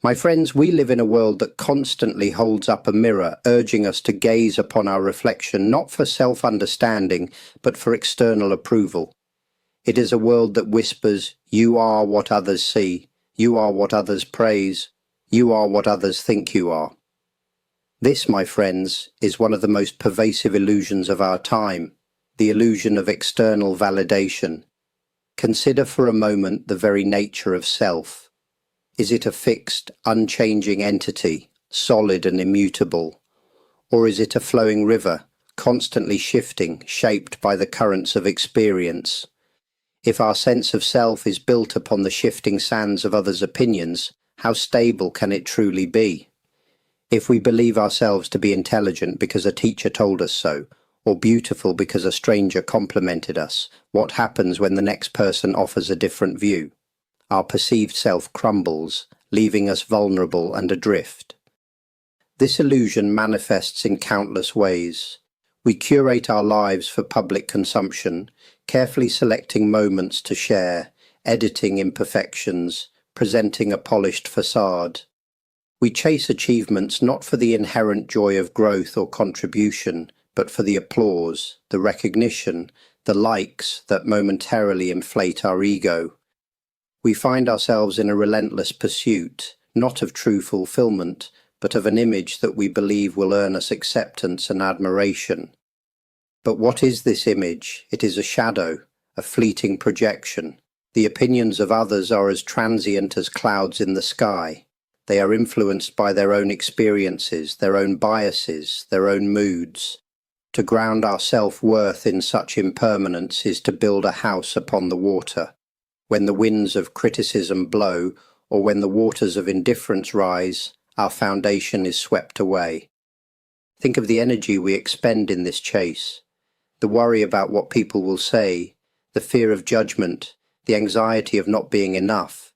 My friends, we live in a world that constantly holds up a mirror, urging us to gaze upon our reflection not for self-understanding, but for external approval. It is a world that whispers, "You are what others see, you are what others praise, you are what others think you are." This, my friends, is one of the most pervasive illusions of our time, the illusion of external validation. Consider for a moment the very nature of self. Is it a fixed, unchanging entity, solid and immutable? Or is it a flowing river, constantly shifting, shaped by the currents of experience? If our sense of self is built upon the shifting sands of others' opinions, how stable can it truly be? If we believe ourselves to be intelligent because a teacher told us so, or beautiful because a stranger complimented us, what happens when the next person offers a different view? Our perceived self crumbles, leaving us vulnerable and adrift. This illusion manifests in countless ways. We curate our lives for public consumption, carefully selecting moments to share, editing imperfections, presenting a polished facade. We chase achievements not for the inherent joy of growth or contribution, but for the applause, the recognition, the likes that momentarily inflate our ego. We find ourselves in a relentless pursuit, not of true fulfillment, but of an image that we believe will earn us acceptance and admiration. But what is this image? It is a shadow, a fleeting projection. The opinions of others are as transient as clouds in the sky. They are influenced by their own experiences, their own biases, their own moods. To ground our self-worth in such impermanence is to build a house upon the water. When the winds of criticism blow, or when the waters of indifference rise, our foundation is swept away. Think of the energy we expend in this chase, the worry about what people will say, the fear of judgment, the anxiety of not being enough.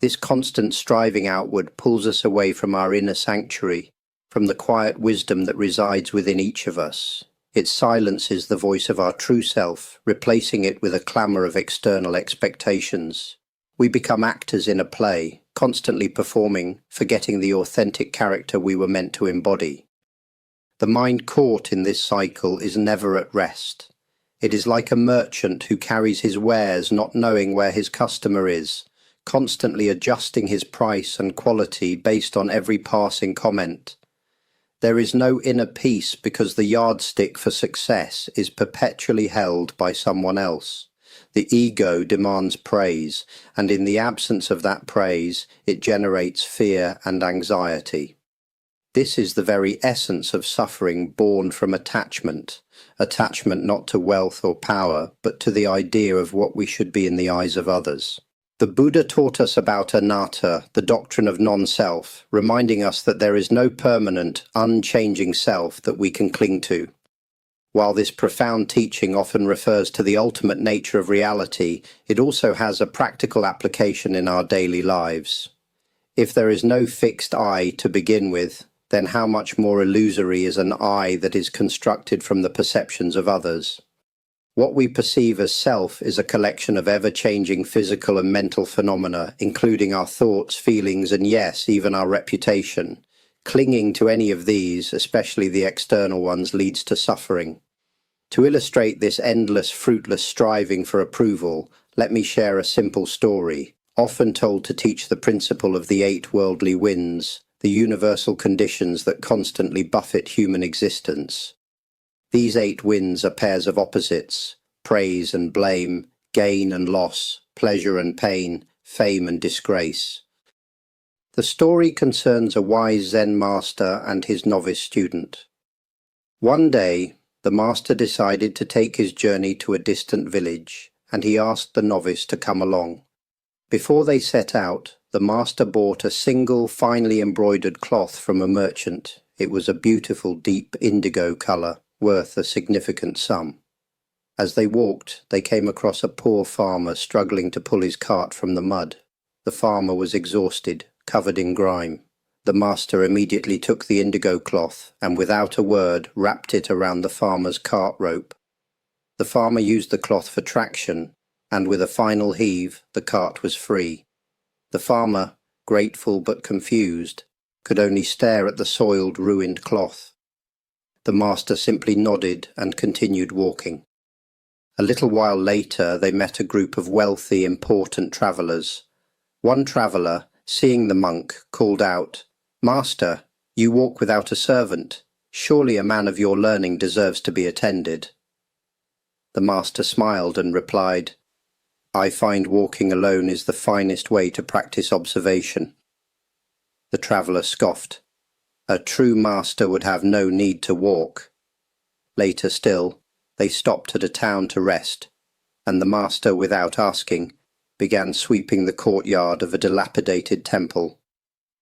This constant striving outward pulls us away from our inner sanctuary, from the quiet wisdom that resides within each of us. It silences the voice of our true self, replacing it with a clamour of external expectations. We become actors in a play, constantly performing, forgetting the authentic character we were meant to embody. The mind caught in this cycle is never at rest. It is like a merchant who carries his wares not knowing where his customer is, constantly adjusting his price and quality based on every passing comment. There is no inner peace because the yardstick for success is perpetually held by someone else. The ego demands praise, and in the absence of that praise, it generates fear and anxiety. This is the very essence of suffering born from attachment not to wealth or power, but to the idea of what we should be in the eyes of others. The Buddha taught us about anatta, the doctrine of non-self, reminding us that there is no permanent, unchanging self that we can cling to. While this profound teaching often refers to the ultimate nature of reality, it also has a practical application in our daily lives. If there is no fixed I to begin with, then how much more illusory is an I that is constructed from the perceptions of others? What we perceive as self is a collection of ever-changing physical and mental phenomena, including our thoughts, feelings, and yes, even our reputation. Clinging to any of these, especially the external ones, leads to suffering. To illustrate this endless, fruitless striving for approval, let me share a simple story, often told to teach the principle of the 8 worldly winds, the universal conditions that constantly buffet human existence. These 8 winds are pairs of opposites: praise and blame, gain and loss, pleasure and pain, fame and disgrace. The story concerns a wise Zen master and his novice student. One day, the master decided to take his journey to a distant village, and he asked the novice to come along. Before they set out, the master bought a single finely embroidered cloth from a merchant. It was a beautiful deep indigo colour, worth a significant sum. As they walked, they came across a poor farmer struggling to pull his cart from the mud. The farmer was exhausted, covered in grime. The master immediately took the indigo cloth and without a word wrapped it around the farmer's cart rope. The farmer used the cloth for traction, and with a final heave, the cart was free. The farmer, grateful but confused, could only stare at the soiled, ruined cloth. The master simply nodded and continued walking. A little while later, they met a group of wealthy, important travellers. One traveller, seeing the monk, called out, "Master, you walk without a servant. Surely a man of your learning deserves to be attended." The master smiled and replied, "I find walking alone is the finest way to practice observation." The traveller scoffed. A true master would have no need to walk. Later still, they stopped at a town to rest, and the master, without asking, began sweeping the courtyard of a dilapidated temple.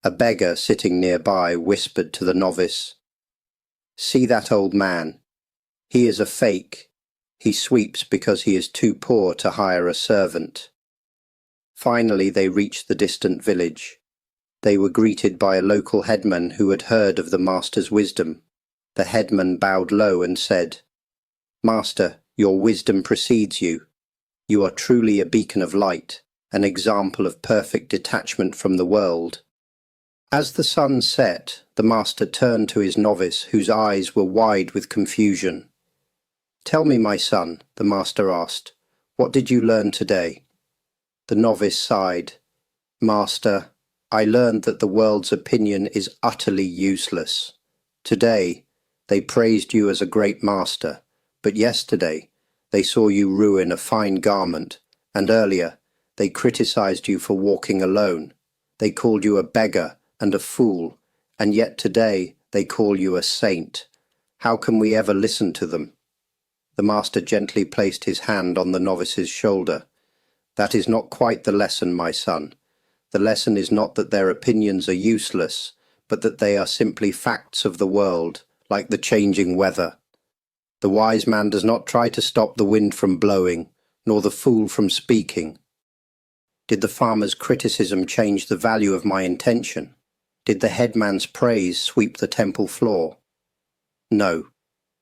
A beggar sitting nearby whispered to the novice, "See that old man? He is a fake. He sweeps because he is too poor to hire a servant." Finally they reached the distant village. They were greeted by a local headman who had heard of the master's wisdom. The headman bowed low and said, "Master, your wisdom precedes you. You are truly a beacon of light, an example of perfect detachment from the world." As the sun set, the master turned to his novice, whose eyes were wide with confusion. "Tell me, my son," the master asked, "what did you learn today?" The novice sighed. "Master, I learned that the world's opinion is utterly useless. Today, they praised you as a great master, but yesterday, they saw you ruin a fine garment, and earlier, they criticized you for walking alone. They called you a beggar and a fool, and yet today they call you a saint. How can we ever listen to them?" The master gently placed his hand on the novice's shoulder. "That is not quite the lesson, my son. The lesson is not that their opinions are useless, but that they are simply facts of the world, like the changing weather. The wise man does not try to stop the wind from blowing, nor the fool from speaking. Did the farmer's criticism change the value of my intention? Did the headman's praise sweep the temple floor? No.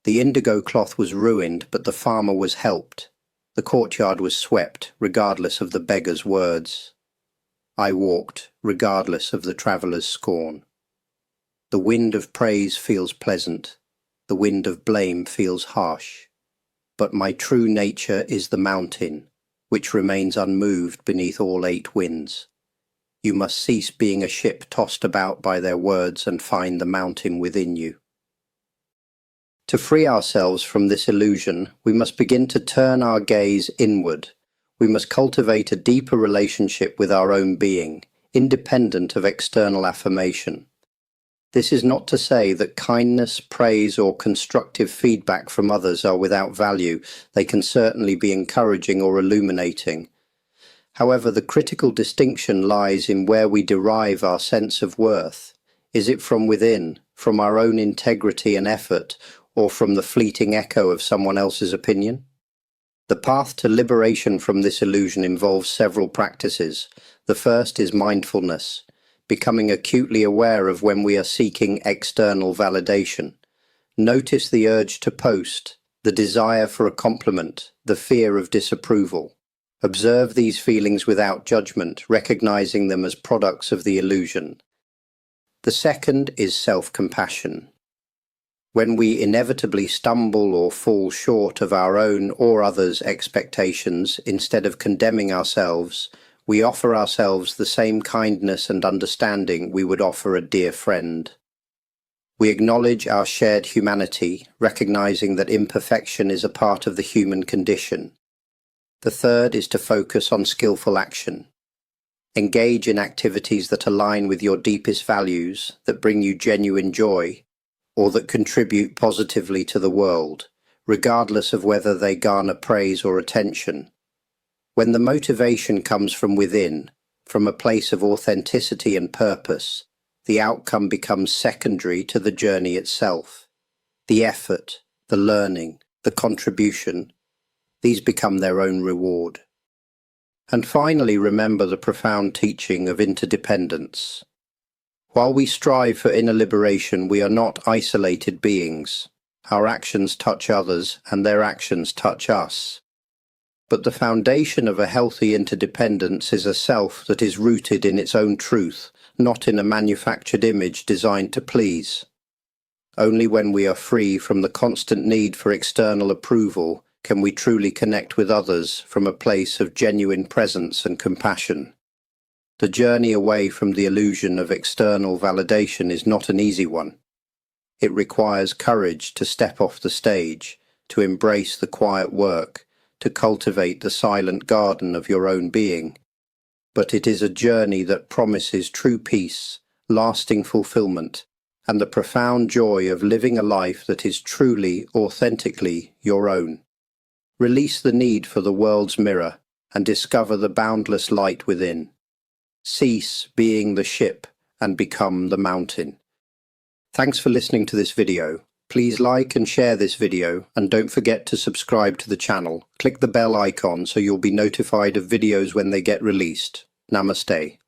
The indigo cloth was ruined, but the farmer was helped. The courtyard was swept, regardless of the beggar's words. I walked, regardless of the traveller's scorn. The wind of praise feels pleasant. The wind of blame feels harsh. But my true nature is the mountain, which remains unmoved beneath all 8 winds. You must cease being a ship tossed about by their words and find the mountain within you. To free ourselves from this illusion, we must begin to turn our gaze inward. We must cultivate a deeper relationship with our own being, independent of external affirmation. This is not to say that kindness, praise, or constructive feedback from others are without value. They can certainly be encouraging or illuminating. However, the critical distinction lies in where we derive our sense of worth. Is it from within, from our own integrity and effort, or from the fleeting echo of someone else's opinion? The path to liberation from this illusion involves several practices. The first is mindfulness, becoming acutely aware of when we are seeking external validation. Notice the urge to post, the desire for a compliment, the fear of disapproval. Observe these feelings without judgment, recognizing them as products of the illusion. The second is self-compassion. When we inevitably stumble or fall short of our own or others' expectations, instead of condemning ourselves, we offer ourselves the same kindness and understanding we would offer a dear friend. We acknowledge our shared humanity, recognizing that imperfection is a part of the human condition. The third is to focus on skillful action. Engage in activities that align with your deepest values, that bring you genuine joy, or that contribute positively to the world, regardless of whether they garner praise or attention. When the motivation comes from within, from a place of authenticity and purpose, the outcome becomes secondary to the journey itself. The effort, the learning, the contribution, these become their own reward. And finally, remember the profound teaching of interdependence. While we strive for inner liberation, we are not isolated beings. Our actions touch others, and their actions touch us. But the foundation of a healthy interdependence is a self that is rooted in its own truth, not in a manufactured image designed to please. Only when we are free from the constant need for external approval can we truly connect with others from a place of genuine presence and compassion. The journey away from the illusion of external validation is not an easy one. It requires courage to step off the stage, to embrace the quiet work, to cultivate the silent garden of your own being. But it is a journey that promises true peace, lasting fulfillment, and the profound joy of living a life that is truly, authentically your own. Release the need for the world's mirror and discover the boundless light within. Cease being the ship and become the mountain. Thanks for listening to this video. Please like and share this video, and don't forget to subscribe to the channel. Click the bell icon so you'll be notified of videos when they get released. Namaste.